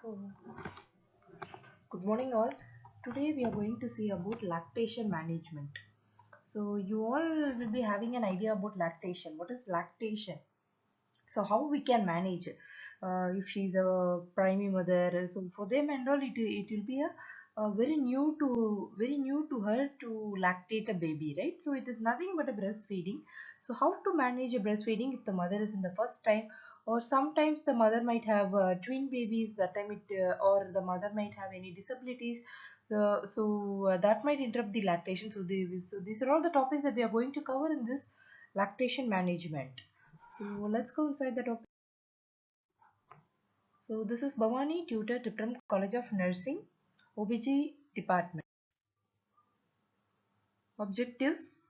Oh, good morning, all. Today we are going to see about lactation management. So you all will be having an idea about lactation. What is lactation? So how we can manage if she's a primary mother. So for them and all, it will be a very new to her to lactate a baby, right? So it is nothing but a breastfeeding. So how to manage a breastfeeding if the mother is in the first time, or sometimes the mother might have twin babies that time or the mother might have any disabilities. That might interrupt the lactation. So these are all the topics that we are going to cover in this lactation management. So let's go inside the topic. So this is Bhavani, tutor, Tipram College of Nursing, OBG department. Objectives.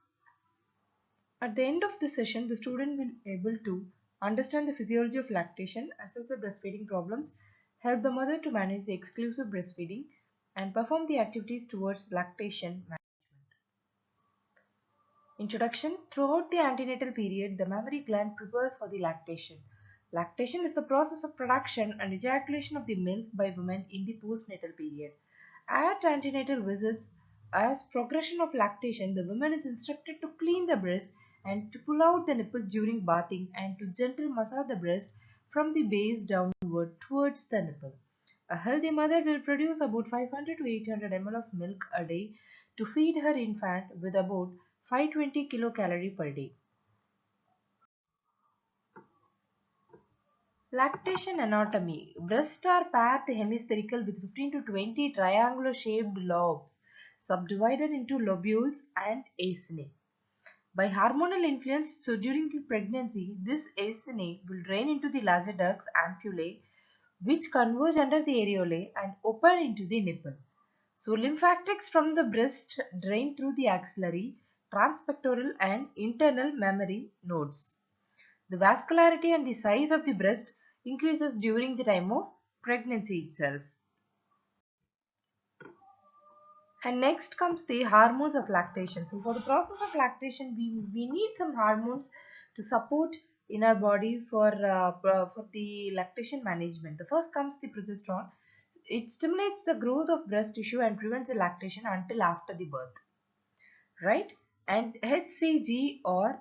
At the end of the session, the student will be able to understand the physiology of lactation, assess the breastfeeding problems, help the mother to manage the exclusive breastfeeding, and perform the activities towards lactation management. Introduction. Throughout the antenatal period, the mammary gland prepares for the lactation. Lactation is the process of production and ejaculation of the milk by women in the postnatal period. At antenatal visits, as progression of lactation, the woman is instructed to clean the breast and to pull out the nipple during bathing and to gentle massage the breast from the base downward towards the nipple. A healthy mother will produce about 500 to 800 ml of milk a day to feed her infant with about 520 kilocalorie per day. Lactation anatomy. Breasts are paired hemispherical with 15 to 20 triangular shaped lobes subdivided into lobules and acini. By hormonal influence, so during the pregnancy, this acini will drain into the larger ducts ampullae, which converge under the areolae and open into the nipple. So lymphatics from the breast drain through the axillary, transpectoral and internal mammary nodes. The vascularity and the size of the breast increases during the time of pregnancy itself. And next comes the hormones of lactation. So for the process of lactation, we need some hormones to support in our body for the lactation management. The first comes the progesterone. It stimulates the growth of breast tissue and prevents the lactation until after the birth, right? And HCG or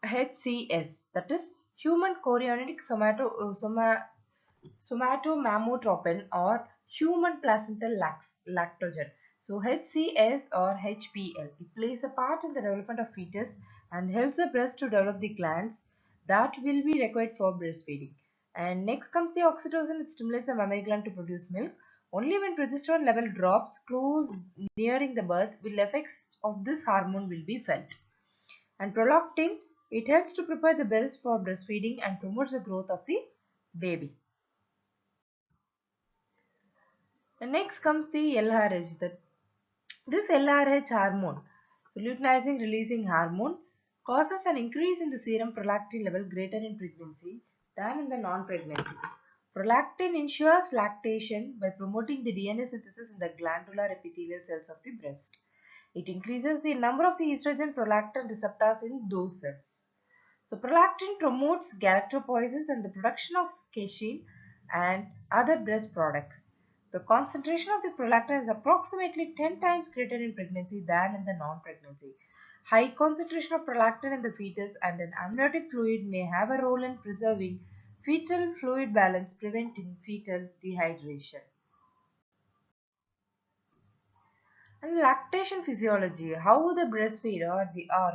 HCS, that is human chorionic somatomamotropin or human placental lactogen. So HCS or HPL, it plays a part in the development of fetus and helps the breast to develop the glands that will be required for breastfeeding. And next comes the oxytocin. It stimulates the mammary gland to produce milk. Only when progesterone level drops close nearing the birth will effects of this hormone will be felt. And prolactin, it helps to prepare the breast for breastfeeding and promotes the growth of the baby. And next comes the LRH. This LRH hormone, so luteinizing releasing hormone, causes an increase in the serum prolactin level greater in pregnancy than in the non-pregnancy. Prolactin ensures lactation by promoting the DNA synthesis in the glandular epithelial cells of the breast. It increases the number of the estrogen prolactin receptors in those cells. So prolactin promotes galactopoiesis and the production of casein and other breast products. The concentration of the prolactin is approximately 10 times greater in pregnancy than in the non-pregnancy. High concentration of prolactin in the fetus and an amniotic fluid may have a role in preserving fetal fluid balance, preventing fetal dehydration. And lactation physiology, how the breastfeed or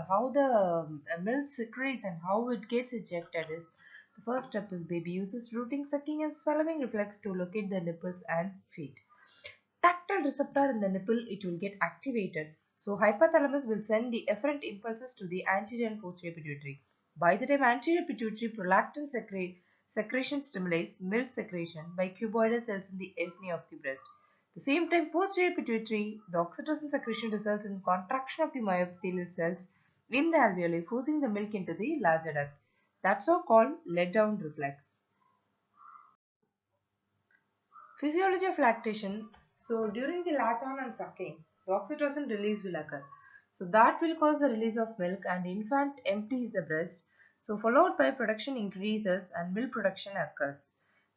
how the milk secretes and how it gets ejected is the first step is baby uses rooting, sucking and swallowing reflex to locate the nipples and feet. Tactile receptor in the nipple, it will get activated. So hypothalamus will send the efferent impulses to the anterior and posterior pituitary. By the time anterior pituitary prolactin secretion stimulates milk secretion by cuboidal cells in the acini of the breast. At the same time, posterior pituitary, the oxytocin secretion results in contraction of the myoepithelial cells in the alveoli, forcing the milk into the larger duct. That's so called let down reflex. Physiology of lactation. So during the latch on and sucking, the oxytocin release will occur. So that will cause the release of milk and infant empties the breast. So followed by production increases and milk production occurs.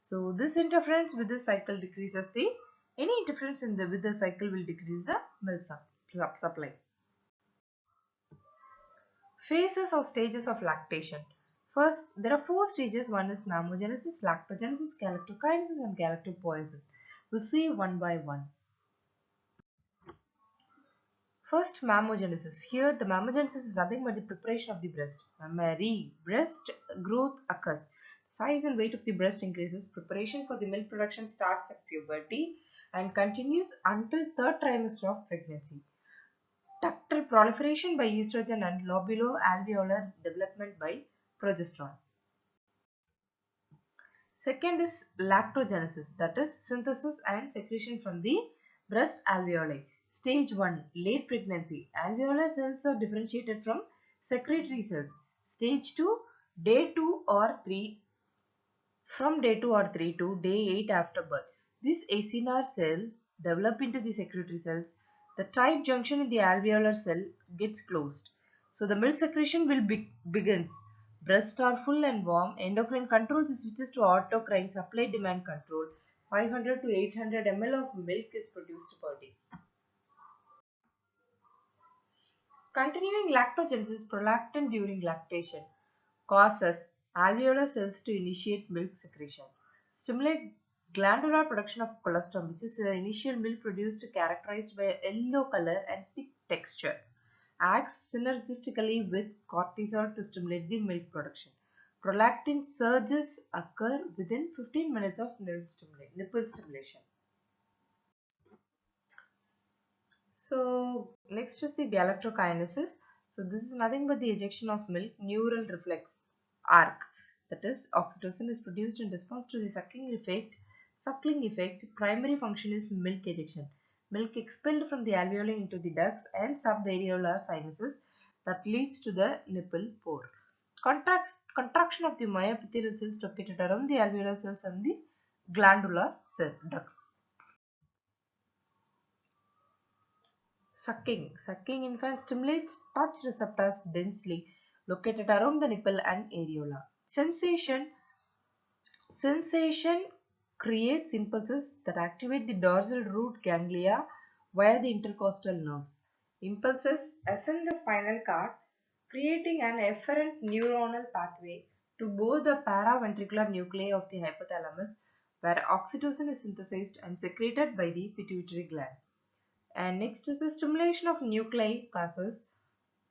So this interference with the cycle decreases the any interference in the with the cycle will decrease the milk supply. Phases or stages of lactation. First, there are four stages. One is mammogenesis, lactogenesis, galactokinesis, and galactopoiesis. We'll see one by one. First, mammogenesis. Here, the mammogenesis is nothing but the preparation of the breast. Mammary, breast growth occurs. Size and weight of the breast increases. Preparation for the milk production starts at puberty and continues until third trimester of pregnancy. Ductal proliferation by estrogen and lobulo-alveolar development by progesterone. Second is lactogenesis, that is synthesis and secretion from the breast alveoli. Stage 1, late pregnancy. Alveolar cells are differentiated from secretory cells. Stage 2, day 2 or 3, from day 2 or 3 to day 8 after birth. These acinar cells develop into the secretory cells. The tight junction in the alveolar cell gets closed. So the milk secretion will begins. Breasts are full and warm. Endocrine controls switches to autocrine supply demand control. 500 to 800 ml of milk is produced per day. Continuing lactogenesis, prolactin during lactation causes alveolar cells to initiate milk secretion. Stimulate glandular production of colostrum, which is the initial milk produced characterized by a yellow color and thick texture. Acts synergistically with cortisol to stimulate the milk production. Prolactin surges occur within 15 minutes of nipple stimulation. So next is the galactokinesis. So this is nothing but the ejection of milk, neural reflex arc. That is, oxytocin is produced in response to the suckling effect. Suckling effect. Primary function is milk ejection. Milk expelled from the alveoli into the ducts and subareolar sinuses that leads to the nipple pore. Contraction of the myoepithelial cells located around the alveolar cells and the glandular cell ducts. Sucking. Sucking infant stimulates touch receptors densely located around the nipple and areola. Sensation. Sensation creates impulses that activate the dorsal root ganglia via the intercostal nerves. Impulses ascend the spinal cord, creating an efferent neuronal pathway to both the paraventricular nuclei of the hypothalamus, where oxytocin is synthesized and secreted by the pituitary gland. And next is the stimulation of nuclei causes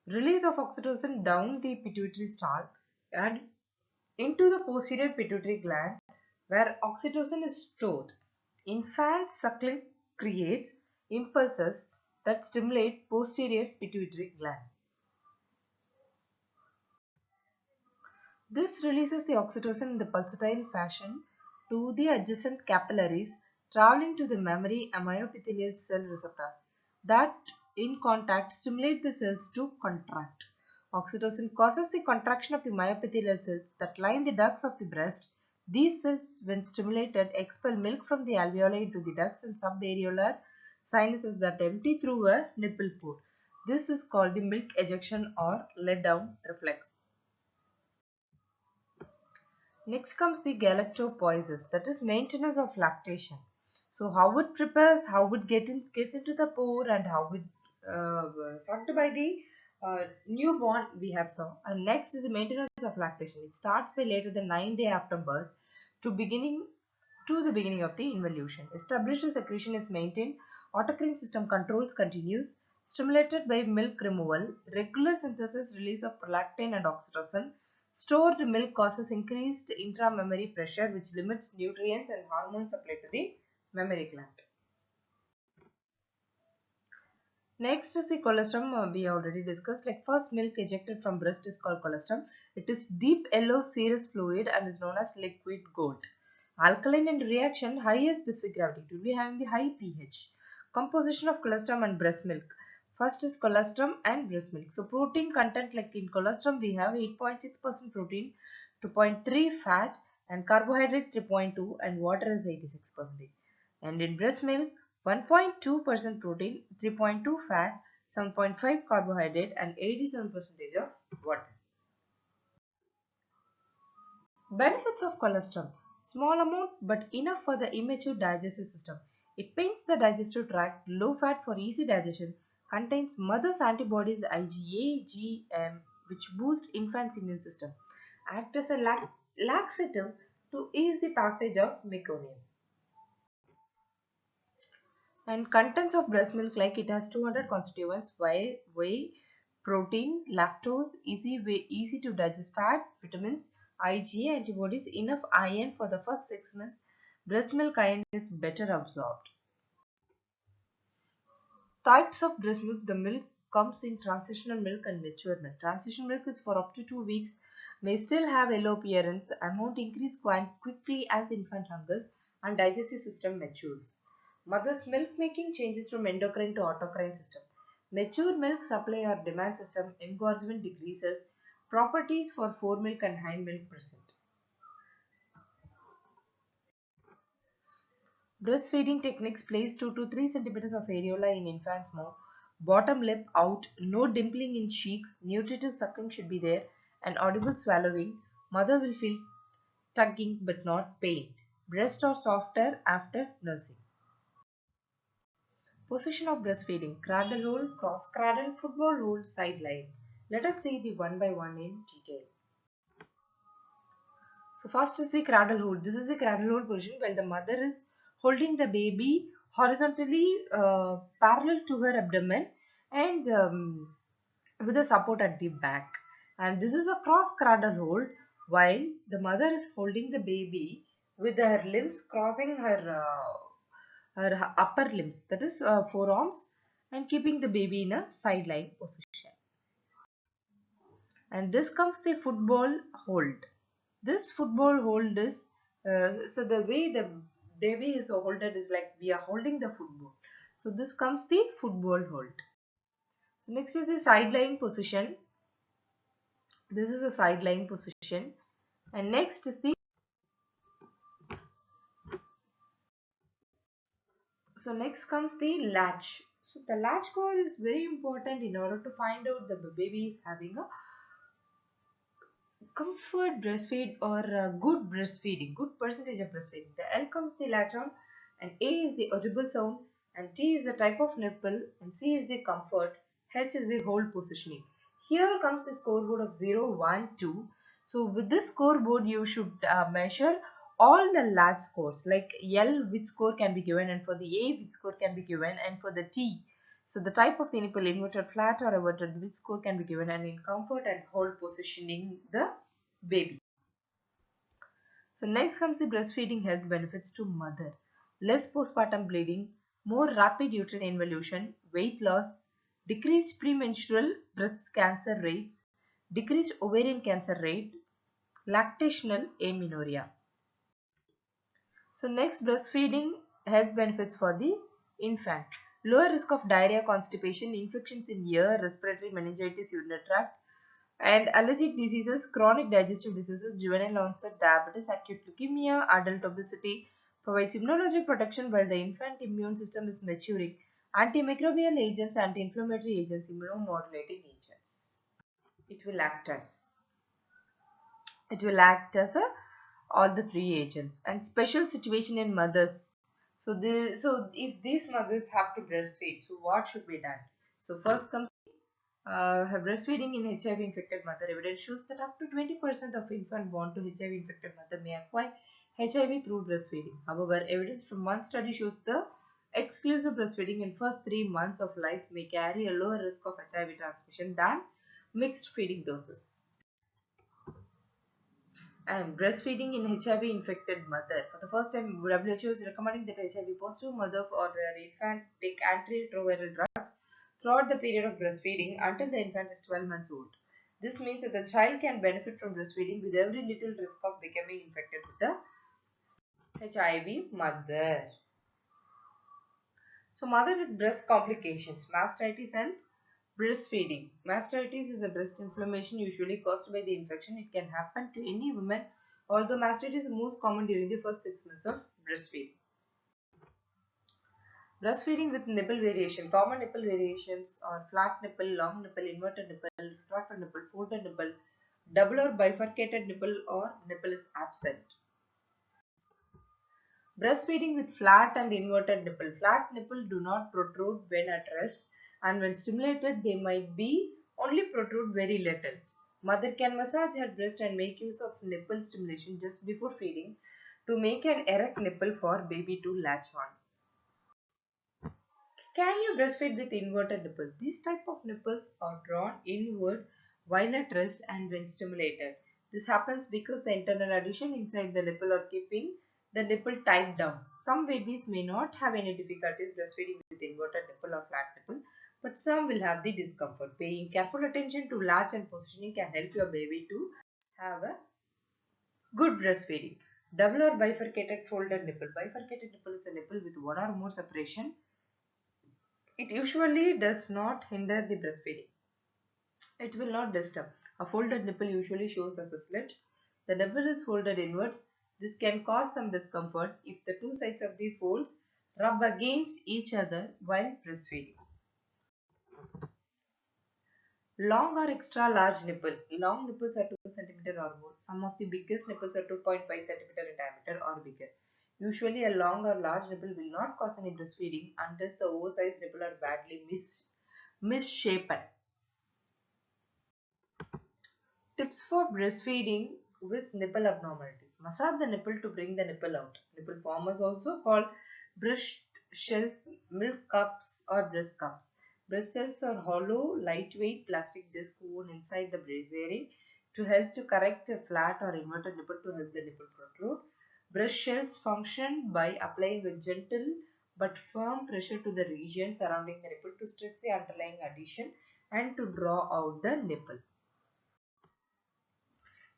release of oxytocin down the pituitary stalk and into the posterior pituitary gland where oxytocin is stored. Infant suckling creates impulses that stimulate posterior pituitary gland. This releases the oxytocin in the pulsatile fashion to the adjacent capillaries, traveling to the mammary myoepithelial cell receptors that in contact stimulate the cells to contract. Oxytocin causes the contraction of the myoepithelial cells that line the ducts of the breast. These cells, when stimulated, expel milk from the alveoli into the ducts and subareolar sinuses that empty through a nipple pore. This is called the milk ejection or let down reflex. Next comes the galactopoiesis, that is maintenance of lactation. So how it prepares, how it gets into the pore, and how it sucked by the newborn we have saw. And next is the maintenance of lactation. It starts by later than 9 days after birth to the beginning of the involution. Established secretion is maintained. Autocrine system controls continues. Stimulated by milk removal, regular synthesis release of prolactin and oxytocin. Stored milk causes increased intramammary pressure which limits nutrients and hormone supply to the mammary gland. Next is the colostrum. We already discussed. Like first milk ejected from breast is called colostrum. It is deep yellow serous fluid and is known as liquid gold. Alkaline in reaction, higher specific gravity. It will be having the high pH. Composition of colostrum and breast milk. First is colostrum and breast milk. So protein content, like in colostrum we have 8.6% protein, 2.3 fat, and carbohydrate 3.2, and water is 86%. And in breast milk 1.2% protein, 3.2 fat, 7.5 carbohydrate, and 87% of water. Benefits of colostrum. Small amount but enough for the immature digestive system. It paints the digestive tract, low fat for easy digestion, contains mother's antibodies IgA, GM, which boost infant's immune system, act as a laxative to ease the passage of meconium. And contents of breast milk, like it has 200 constituents: whey, protein, lactose, easy to digest fat, vitamins, IgA antibodies, enough iron for the first 6 months. Breast milk iron is better absorbed. Types of breast milk: the milk comes in transitional milk and mature milk. Transitional milk is for up to 2 weeks, may still have yellow appearance, amount increase quickly as infant hungers and digestive system matures. Mother's milk making changes from endocrine to autocrine system. Mature milk supply or demand system, engorgement decreases, properties for foremilk and hindmilk present. Breastfeeding techniques: place 2 to 3 centimeters of areola in infant's mouth, bottom lip out, no dimpling in cheeks, nutritive suckling should be there, and audible swallowing. Mother will feel tugging but not pain. Breast are softer after nursing. Position of breastfeeding: cradle hold, cross cradle, football hold, side lying. Let us see the one by one in detail. So first is the cradle hold. This is the cradle hold position while the mother is holding the baby horizontally parallel to her abdomen and with a support at the back. And this is a cross cradle hold while the mother is holding the baby with her limbs crossing her upper limbs, that is forearms, and keeping the baby in a side lying position. And this comes the football hold. This football hold is so the way the baby is holded is like we are holding the football. So this comes the football hold. So next is the side lying position. This is a side lying position. And next is the so next comes the latch. So the latch cord is very important in order to find out the baby is having a comfort breastfeed or good breastfeeding, good percentage of breastfeeding. The L comes the latch on, and A is the audible sound, and T is the type of nipple, and C is the comfort, H is the hold positioning. Here comes the scoreboard of 0, 1, 2. So with this scoreboard, you should measure all the latch scores, like L which score can be given, and for the A which score can be given, and for the T. So the type of the nipple, inverted flat or inverted, which score can be given, and in comfort and hold positioning the baby. So next comes the breastfeeding health benefits to mother: less postpartum bleeding, more rapid uterine involution, weight loss, decreased premenstrual breast cancer rates, decreased ovarian cancer rate, lactational amenorrhea. So next, breastfeeding health benefits for the infant: lower risk of diarrhea, constipation, infections in ear, respiratory, meningitis, urinary tract, and allergic diseases, chronic digestive diseases, juvenile onset diabetes, acute leukemia, adult obesity. Provides immunologic protection while the infant immune system is maturing, antimicrobial agents, anti-inflammatory agents, immunomodulating agents. It will act as it will act as a all the three agents. And special situation in mothers. So if these mothers have to breastfeed, so what should be done? So first comes breastfeeding in HIV infected mother. Evidence shows that up to 20% of infant born to HIV infected mother may acquire HIV through breastfeeding. However, evidence from one study shows the exclusive breastfeeding in first 3 months of life may carry a lower risk of HIV transmission than mixed feeding doses. And breastfeeding in HIV infected mother. For the first time, WHO is recommending that HIV positive mother or their infant take antiretroviral drugs throughout the period of breastfeeding until the infant is 12 months old. This means that the child can benefit from breastfeeding with every little risk of becoming infected with the HIV mother. So mother with breast complications, mastitis and breastfeeding. Mastitis is a breast inflammation usually caused by the infection. It can happen to any woman, although mastitis is most common during the first 6 months of breastfeeding. Breastfeeding with nipple variation. Common nipple variations are flat nipple, long nipple, inverted nipple, retracted nipple, folded nipple, double or bifurcated nipple, or nipple is absent. Breastfeeding with flat and inverted nipple. Flat nipple do not protrude when at rest, and when stimulated they might be only protrude very little. Mother can massage her breast and make use of nipple stimulation just before feeding to make an erect nipple for baby to latch on. Can you breastfeed with inverted nipple? These type of nipples are drawn inward while at rest and when stimulated. This happens because the internal adhesion inside the nipple are keeping the nipple tight down. Some babies may not have any difficulties breastfeeding with inverted nipple or flat nipple, but some will have the discomfort. Paying careful attention to latch and positioning can help your baby to have a good breastfeeding. Double or bifurcated folded nipple. Bifurcated nipple is a nipple with one or more separation. It usually does not hinder the breastfeeding. It will not disturb. A folded nipple usually shows as a slit. The nipple is folded inwards. This can cause some discomfort if the two sides of the folds rub against each other while breastfeeding. Long or extra large nipple. Long nipples are 2 cm or more. Some of the biggest nipples are 2.5 cm in diameter or bigger. Usually, a long or large nipple will not cause any breastfeeding unless the oversized nipple are badly misshapen. Tips for breastfeeding with nipple abnormalities. Massage the nipple to bring the nipple out. Nipple formers also called breast shells, milk cups or breast cups. Breast cells are hollow, lightweight plastic disc woven inside the breastbone to help to correct a flat or inverted nipple to help the nipple protrude. Breast shells function by applying a gentle but firm pressure to the region surrounding the nipple to stretch the underlying adhesion and to draw out the nipple.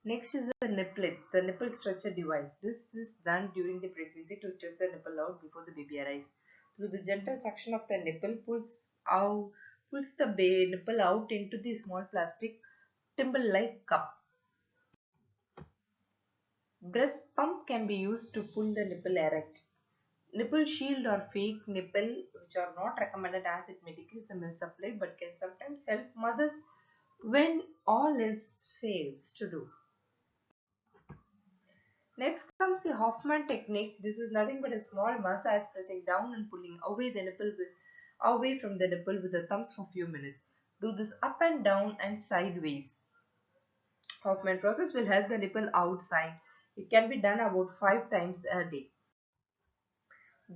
Next is the nipplet, the nipple stretcher device. This is done during the pregnancy to stretch the nipple out before the baby arrives. Through the gentle suction of the nipple, pulls the nipple out into the small plastic thimble-like cup. Breast pump can be used to pull the nipple erect. Nipple shield or fake nipple, which are not recommended as it may decrease the milk supply but can sometimes help mothers when all else fails to do. Next comes the Hoffman technique. This is nothing but a small massage pressing down and pulling away from the nipple with the thumbs for a few minutes. Do this up and down and sideways. Hoffman process will help the nipple outside. It can be done about 5 times a day.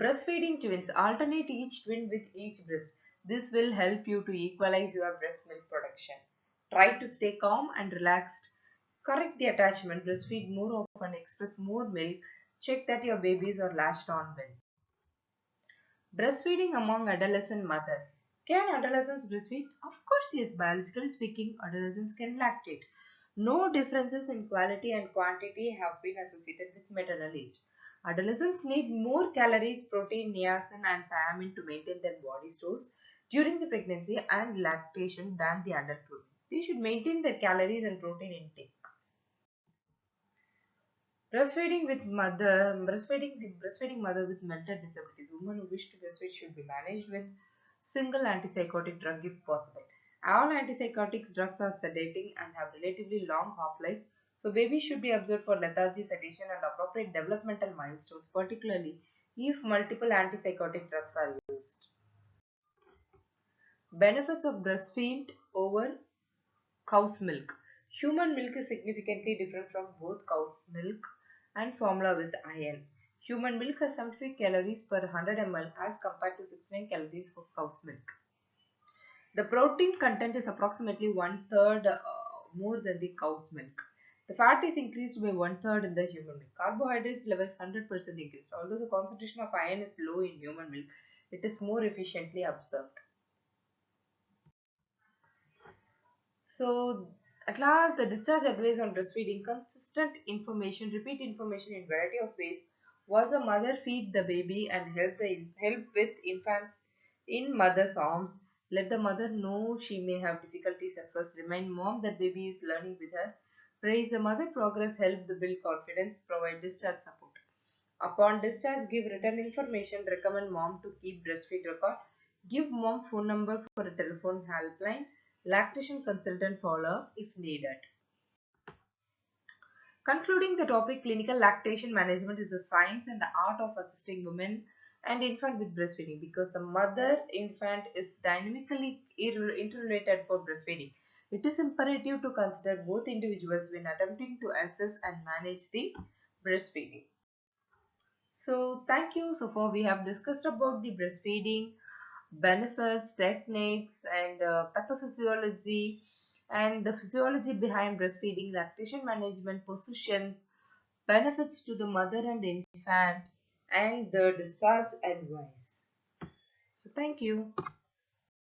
Breastfeeding twins. Alternate each twin with each breast. This will help you to equalize your breast milk production. Try to stay calm and relaxed. Correct the attachment. Breastfeed more often. Express more milk. Check that your babies are latched on well. Breastfeeding among adolescent mother. Can adolescents breastfeed? Of course, yes. Biologically speaking, adolescents can lactate. No differences in quality and quantity have been associated with maternal age. Adolescents need more calories, protein, niacin, and thiamine to maintain their body stores during the pregnancy and lactation than the adult would. They should maintain their calories and protein intake. Breastfeeding mother with mental disabilities. Women who wish to breastfeed should be managed with single antipsychotic drug if possible. All antipsychotics drugs are sedating and have relatively long half-life, so babies should be observed for lethargy, sedation, and appropriate developmental milestones, particularly if multiple antipsychotic drugs are used. Benefits of breastfeed over cow's milk. Human milk is significantly different from both cow's milk and formula with iron. Human milk has 75 calories per 100 ml as compared to 69 calories for cow's milk. The protein content is approximately one third more than the cow's milk. The fat is increased by one third in the human milk. Carbohydrates levels 100% increased. Although the concentration of iron is low in human milk, it is more efficiently absorbed. So, at last, the discharge advice on breastfeeding, consistent information, repeat information in variety of ways. Was the mother feed the baby and help with infants in mother's arms? Let the mother know she may have difficulties at first. Remind mom that baby is learning with her. Praise the mother progress, help the build confidence, provide discharge support. Upon discharge, give written information, recommend mom to keep breastfeed record, give mom phone number for a telephone helpline, lactation consultant follow up if needed. Concluding the topic, clinical lactation management is the science and the art of assisting women and infant with breastfeeding, because the mother infant is dynamically interrelated for breastfeeding. It is imperative to consider both individuals when attempting to assess and manage the breastfeeding. So thank you. So far we have discussed about the breastfeeding benefits, techniques, and pathophysiology, and the physiology behind breastfeeding, lactation management, positions, benefits to the mother and infant, and the discharge advice. So thank you.